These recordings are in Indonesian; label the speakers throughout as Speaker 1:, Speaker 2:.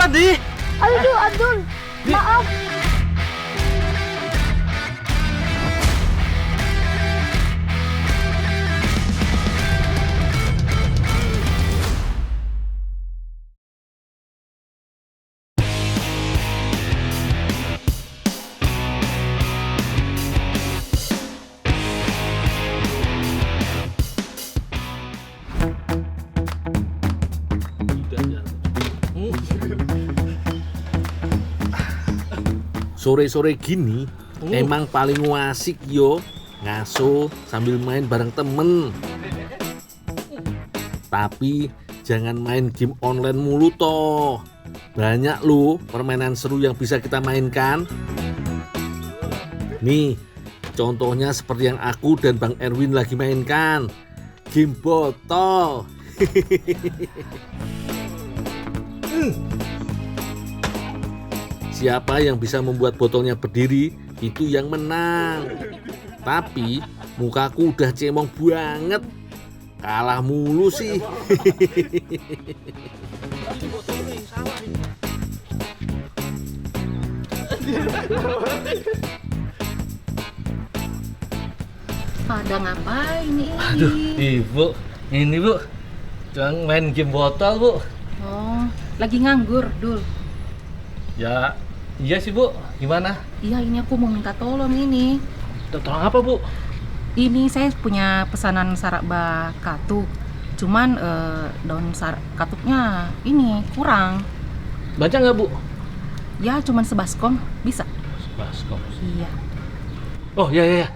Speaker 1: Kenapa, Di?
Speaker 2: Aduh, Adul. Maaf.
Speaker 3: Sore-sore gini emang paling asik yo ngaso sambil main bareng temen. Tapi jangan main game online mulu toh. Banyak loh permainan seru yang bisa kita mainkan. Nih, contohnya seperti yang aku dan Bang Erwin lagi mainkan. Game botol. Siapa yang bisa membuat botolnya berdiri, itu yang menang. Tapi mukaku udah cemong banget. Kalah mulu sih.
Speaker 2: Pada ngapain ini?
Speaker 1: Aduh, Ibu. Ini, Bu. Jangan main game botol, Bu.
Speaker 2: Oh, lagi nganggur, Dul.
Speaker 1: Ya, iya sih, Bu. Gimana?
Speaker 2: Iya, ini aku mau minta tolong ini.
Speaker 1: Tolong apa, Bu?
Speaker 2: Ini saya punya pesanan sarak katuk. Cuman daun katuknya ini kurang.
Speaker 1: Baca nggak, Bu?
Speaker 2: Ya, cuman sebaskom. Bisa?
Speaker 1: Baskom.
Speaker 2: Iya.
Speaker 1: Oh, iya.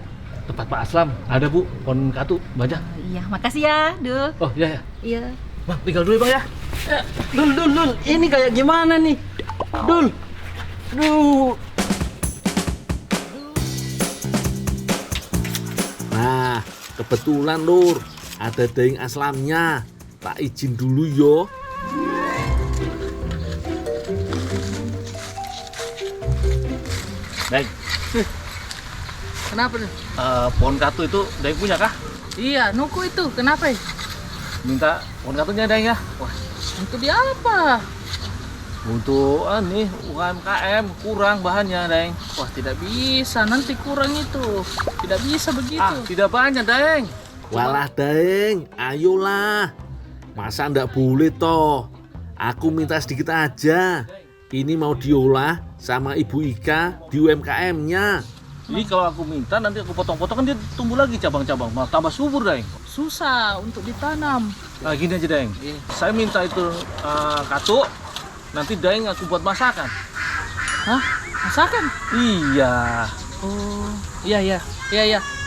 Speaker 1: Tempat Pak Aslam. Ada, Bu. Pohon katu. Baca.
Speaker 2: Iya, makasih ya, Dul.
Speaker 1: Oh, iya.
Speaker 2: Iya.
Speaker 1: Bang, tinggal dulu, Bang ya. Dul. Ini kayak gimana nih? Dul. Aduh.
Speaker 3: Nah, kebetulan Lur, ada daing aslamnya. Tak izin dulu yo.
Speaker 1: Daeng,
Speaker 2: Kenapa, Dul?
Speaker 1: pohon katu itu Daeng punya kah?
Speaker 2: Iya, nuku itu. Kenapa?
Speaker 1: Minta pohon katunya Daeng ya. Wah,
Speaker 2: Untuk dia apa?
Speaker 1: untuk nih UMKM kurang bahannya Daeng.
Speaker 2: Wah, tidak bisa. Nanti kurang itu. Tidak bisa begitu.
Speaker 1: Tidak banyak Daeng.
Speaker 3: Walah daing, ayolah. Masa ndak boleh toh? Aku minta sedikit aja. Ini mau diolah sama Ibu Ika di UMKM-nya.
Speaker 1: Ini kalau aku minta nanti aku potong-potong kan dia tumbuh lagi cabang-cabang, malah tambah subur Daeng.
Speaker 2: Susah untuk ditanam.
Speaker 1: Nah gini aja Daeng, saya minta itu katu, nanti Daeng aku buat masakan.
Speaker 2: Hah? Masakan?
Speaker 1: Iya,
Speaker 2: Oh, iya.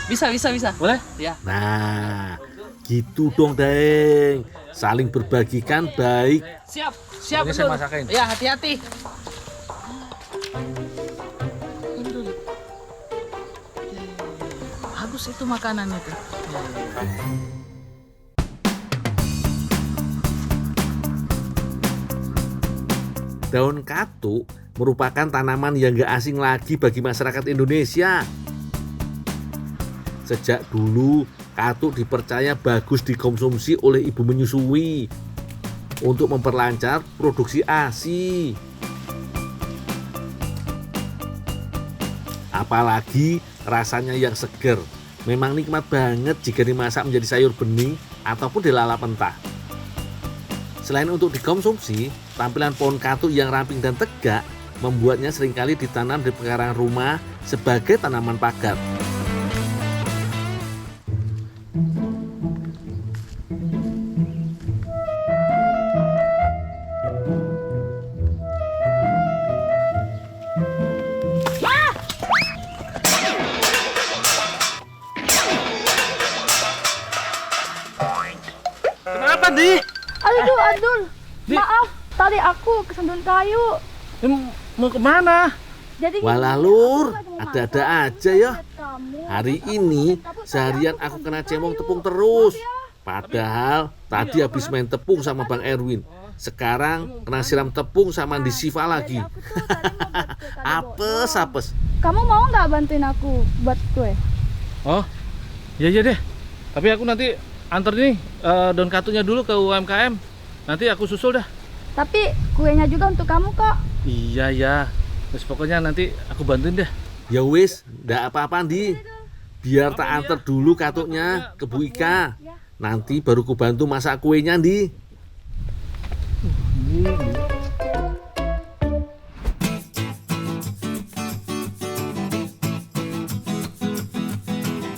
Speaker 2: Bisa.
Speaker 1: boleh?
Speaker 2: Ya.
Speaker 3: Nah, gitu dong daing. Saling berbagikan baik.
Speaker 2: Siap.
Speaker 1: Ini saya masakin.
Speaker 2: Ya, hati-hati. Bagus itu makanan itu.
Speaker 3: Daun katuk merupakan tanaman yang gak asing lagi bagi masyarakat Indonesia. Sejak dulu, katuk dipercaya bagus dikonsumsi oleh ibu menyusui untuk memperlancar produksi ASI. Apalagi rasanya yang seger. Memang nikmat banget jika dimasak menjadi sayur bening ataupun dilalap mentah. Selain untuk dikonsumsi, tampilan pohon katuk yang ramping dan tegak membuatnya seringkali ditanam di pekarangan rumah sebagai tanaman pagar.
Speaker 1: Kenapa Di?
Speaker 2: Adul.
Speaker 1: Di-
Speaker 2: Maaf, tadi aku kesandung kayu.
Speaker 1: Mau kemana?
Speaker 2: Jadi
Speaker 3: Walah Lur, ada-ada aja ya. Hari ini seharian aku kena cemong tepung terus. Padahal tadi habis main tepung sama Bang Erwin. Sekarang kena siram tepung sama Andi Siva lagi. Apes.
Speaker 2: Kamu mau nggak bantuin aku buat kue?
Speaker 1: Oh, iya deh. Tapi aku nanti antar nih daun katunya dulu ke UMKM. Nanti aku susul dah.
Speaker 4: Tapi kuenya juga untuk kamu kok.
Speaker 2: Iya ya. Terus pokoknya nanti aku bantuin deh.
Speaker 3: Ya wis, ndak apa-apa Andi. Biar tak antar dulu katuknya ke Bu Ika. Nanti baru ku bantu masak kuenya Andi.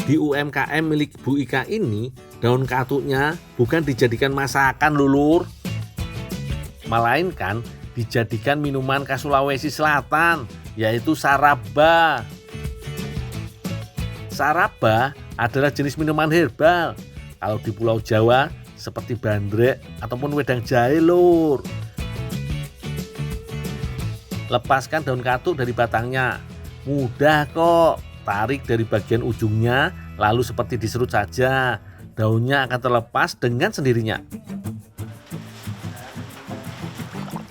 Speaker 3: Di UMKM milik Bu Ika ini, daun katuknya bukan dijadikan masakan lulur, melainkan dijadikan minuman khas Sulawesi Selatan, yaitu saraba. Saraba adalah jenis minuman herbal. Kalau di Pulau Jawa seperti bandrek ataupun wedang jahe lur. Lepaskan daun katuk dari batangnya. Mudah kok. Tarik dari bagian ujungnya, lalu seperti diserut saja. Daunnya akan terlepas dengan sendirinya.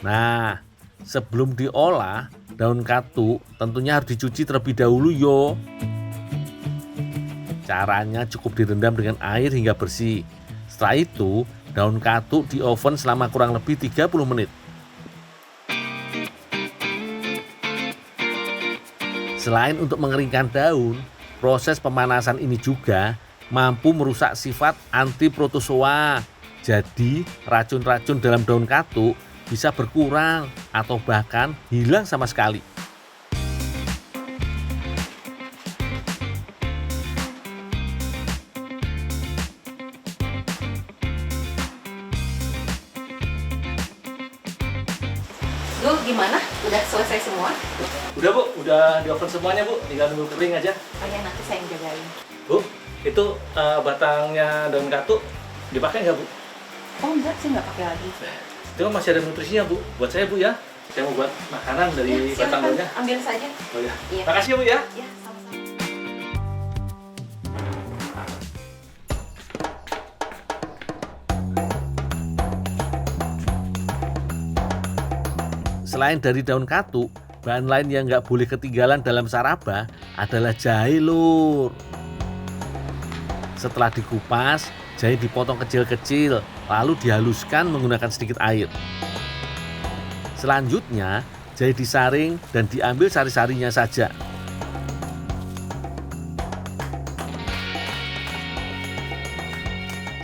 Speaker 3: Nah, sebelum diolah, daun katuk tentunya harus dicuci terlebih dahulu yo. Caranya cukup direndam dengan air hingga bersih. Setelah itu, daun katuk di oven selama kurang lebih 30 menit. Selain untuk mengeringkan daun, proses pemanasan ini juga mampu merusak sifat antiprotozoa. Jadi, racun-racun dalam daun katuk bisa berkurang atau bahkan hilang sama sekali.
Speaker 5: Lu gimana? Udah selesai semua?
Speaker 2: Udah Bu, udah di oven semuanya Bu. Tinggal nunggu kering aja.
Speaker 5: Oh ya, nanti saya yang jagain.
Speaker 2: Bu, itu batangnya daun katuk dipakai nggak Bu?
Speaker 5: Oh enggak sih, nggak pakai lagi.
Speaker 2: Itu kan masih ada nutrisinya Bu. Buat saya Bu ya. Saya mau buat makanan dari
Speaker 5: Ya,
Speaker 2: batang
Speaker 5: silakan,
Speaker 2: daunnya.
Speaker 5: ambil saja.
Speaker 2: Oh ya.
Speaker 5: Iya.
Speaker 2: Makasih ya Bu ya.
Speaker 5: Ya, sama-sama.
Speaker 3: Selain dari daun katuk, bahan lain yang nggak boleh ketinggalan dalam saraba adalah jahe lur. Setelah dikupas, jahe dipotong kecil-kecil, lalu dihaluskan menggunakan sedikit air. Selanjutnya, jahe disaring dan diambil sari-sarinya saja.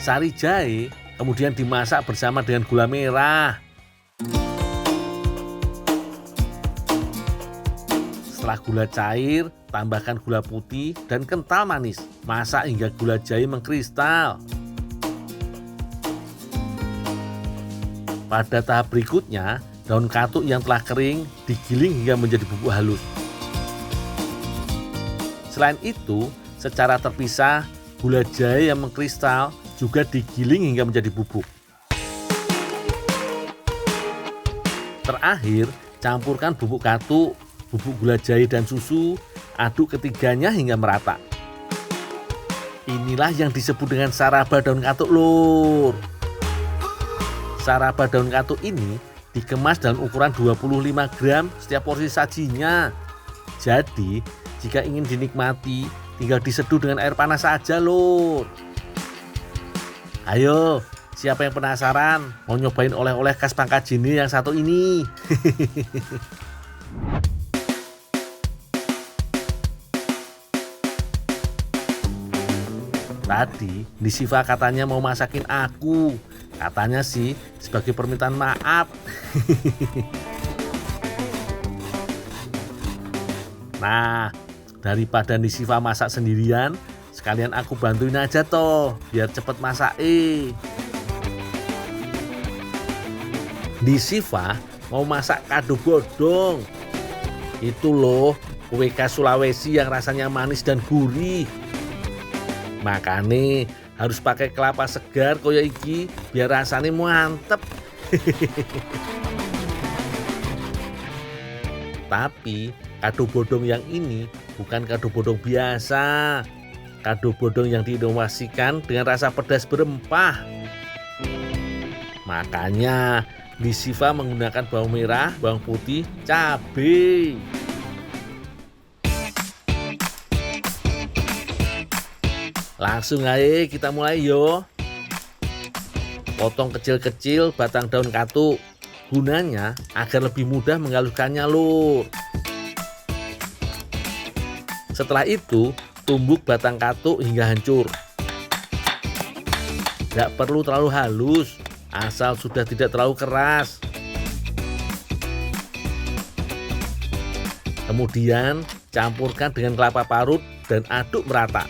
Speaker 3: Sari jahe kemudian dimasak bersama dengan gula merah. Setelah gula cair, tambahkan gula putih dan kental manis. Masak hingga gula jahe mengkristal. Pada tahap berikutnya, daun katuk yang telah kering digiling hingga menjadi bubuk halus. Selain itu, secara terpisah, gula jahe yang mengkristal juga digiling hingga menjadi bubuk. Terakhir, campurkan bubuk katuk, bubuk gula jahe dan susu, aduk ketiganya hingga merata. Inilah yang disebut dengan saraba daun katuk lur. Saraba daun katuk ini dikemas dalam ukuran 25 gram setiap porsi sajinya. Jadi, jika ingin dinikmati, tinggal diseduh dengan air panas saja lur. Ayo, siapa yang penasaran mau nyobain oleh-oleh khas Pangkajene yang satu ini? Tadi Nisiva katanya mau masakin aku. Katanya sih sebagai permintaan maaf. Nah, daripada Nisiva masak sendirian, sekalian aku bantuin aja toh, biar cepet masak. Nisiva mau masak kado godong. Itu loh, kue khas Sulawesi yang rasanya manis dan gurih. Makanya harus pakai kelapa segar koyo iki biar rasanya mantep. Tapi kado bodong yang ini bukan kado bodong biasa. Kado bodong yang diinovasikan dengan rasa pedas berempah. Makanya Nisiva menggunakan bawang merah, bawang putih, cabai. Langsung aja kita mulai yo. Potong kecil-kecil batang daun katuk. Gunanya agar lebih mudah menghaluskannya, Lur. Setelah itu, tumbuk batang katuk hingga hancur. Gak perlu terlalu halus, asal sudah tidak terlalu keras. Kemudian, campurkan dengan kelapa parut dan aduk merata.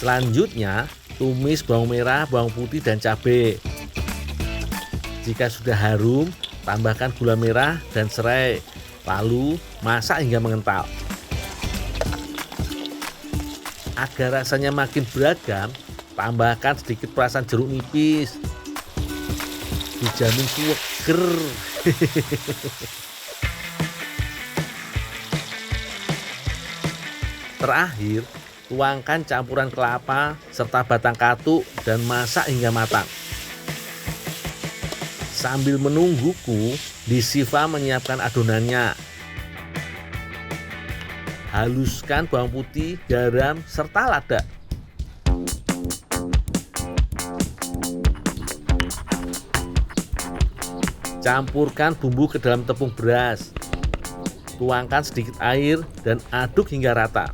Speaker 3: Selanjutnya, tumis bawang merah, bawang putih, dan cabai. Jika sudah harum, tambahkan gula merah dan serai. Lalu, masak hingga mengental. Agar rasanya makin beragam, tambahkan sedikit perasan jeruk nipis. Dijamin seger. Terakhir, tuangkan campuran kelapa serta batang katuk dan masak hingga matang. Sambil menungguku, Siva menyiapkan adonannya. Haluskan bawang putih, garam, serta lada. Campurkan bumbu ke dalam tepung beras. Tuangkan sedikit air dan aduk hingga rata.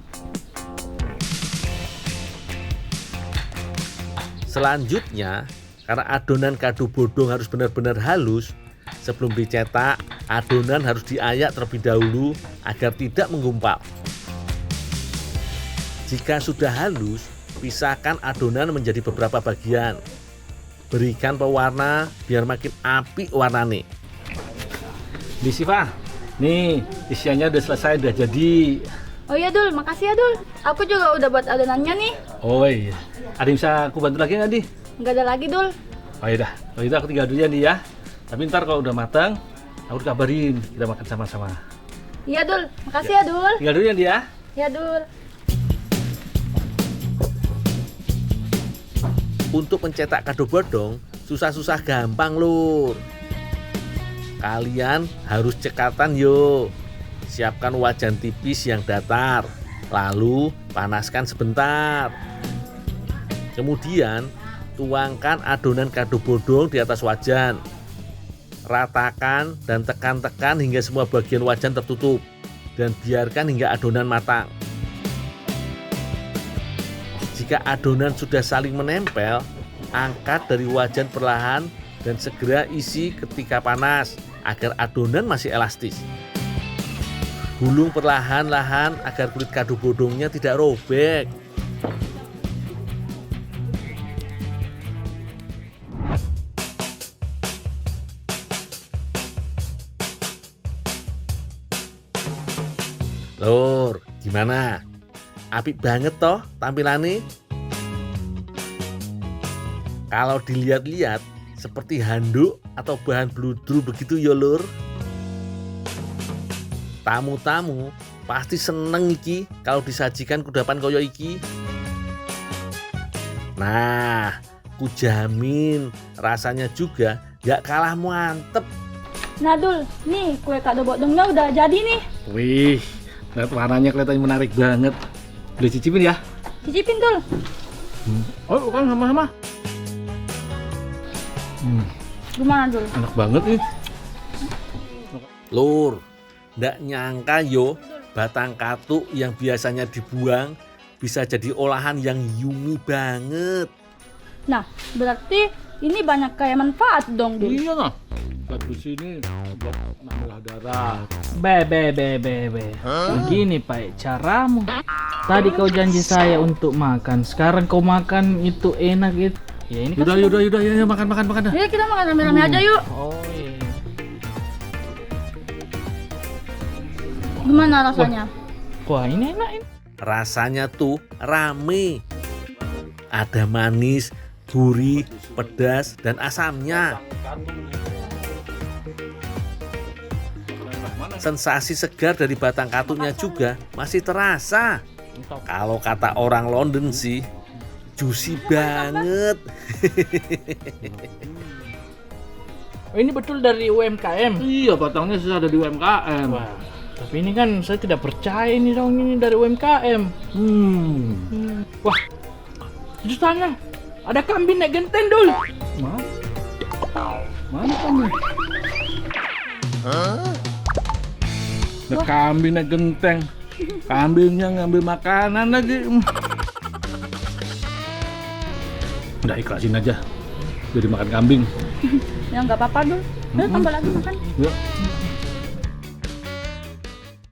Speaker 3: Selanjutnya, karena adonan kado bodong harus benar-benar halus, sebelum dicetak, adonan harus diayak terlebih dahulu agar tidak menggumpal. Jika sudah halus, pisahkan adonan menjadi beberapa bagian. Berikan pewarna biar makin apik warnanya.
Speaker 2: Siva, nih isiannya udah selesai, udah jadi.
Speaker 4: Oh iya Dul, makasih ya Dul. Aku juga udah buat adonannya nih.
Speaker 2: Oh iya, ada yang bisa aku bantu lagi nggak, Di?
Speaker 4: Nggak ada lagi Dul.
Speaker 2: Oh iya, kalau itu aku tinggal dulu ya, Di ya. Tapi ntar kalau udah matang, aku kabarin, kita makan sama-sama.
Speaker 4: Iya Dul, makasih ya Dul.
Speaker 2: Tinggal dulu ya, Di ya.
Speaker 4: Ya Dul.
Speaker 3: Untuk mencetak kado bodong, susah-susah gampang, Lur. Kalian harus cekatan yo. Siapkan wajan tipis yang datar, lalu panaskan sebentar. Kemudian tuangkan adonan kado bodong di atas wajan. Ratakan dan tekan-tekan hingga semua bagian wajan tertutup dan biarkan hingga adonan matang. Jika adonan sudah saling menempel, angkat dari wajan perlahan dan segera isi ketika panas agar adonan masih elastis. Gulung perlahan-lahan agar kulit kado bodongnya tidak robek. Lur, gimana? Apik banget toh tampilannya? Kalau dilihat-lihat seperti handuk atau bahan bludru begitu ya, Lur. Tamu-tamu pasti seneng iki kalau disajikan kudapan koyo iki. Nah, ku jamin rasanya juga gak kalah mantep.
Speaker 4: Nah Dul, nih kue kado bodongnya udah jadi nih.
Speaker 2: Wih, lihat warnanya kelihatannya menarik banget. Boleh cicipin ya?
Speaker 4: Cicipin Dul.
Speaker 2: Oh, kan sama-sama.
Speaker 4: Gimana Dul?
Speaker 2: Enak banget nih.
Speaker 3: Lur, ndak nyangka yo batang katuk yang biasanya dibuang bisa jadi olahan yang yummy banget.
Speaker 4: Nah, berarti ini banyak kayak manfaat dong Dul.
Speaker 2: Iya nah. Zat besi ini buat menambah darah.
Speaker 6: Be. Begini Pak caramu. Tadi kau janji saya untuk makan, sekarang kau makan itu enak itu. Ya ini kan.
Speaker 2: Yaudah, ya, makan dah.
Speaker 4: Yuk kita makan rame-rame aja yuk.
Speaker 6: Oh iya.
Speaker 4: Gimana rasanya?
Speaker 6: Wah ini enak ini.
Speaker 3: Rasanya tuh rame. Ada manis, gurih, pedas, dan asamnya. Sensasi segar dari batang katuknya juga masih terasa. Kalau kata orang London sih, juicy banget.
Speaker 6: Oh, ini betul dari UMKM.
Speaker 2: Iya, batangnya sudah ada di UMKM.
Speaker 6: Wah, tapi ini kan saya tidak percaya ini dong ini dari UMKM.
Speaker 2: Wah,
Speaker 6: Di sana ada kambing naik genteng, Dul.
Speaker 2: Mana? Mana kambing? Ada kambing naik genteng. Kambingnya ngambil makanan lagi. Udah ikhlasin aja. Jadi makan kambing.
Speaker 4: Ya nggak apa-apa, Dul. Tambah lagi makan.
Speaker 2: Yuk.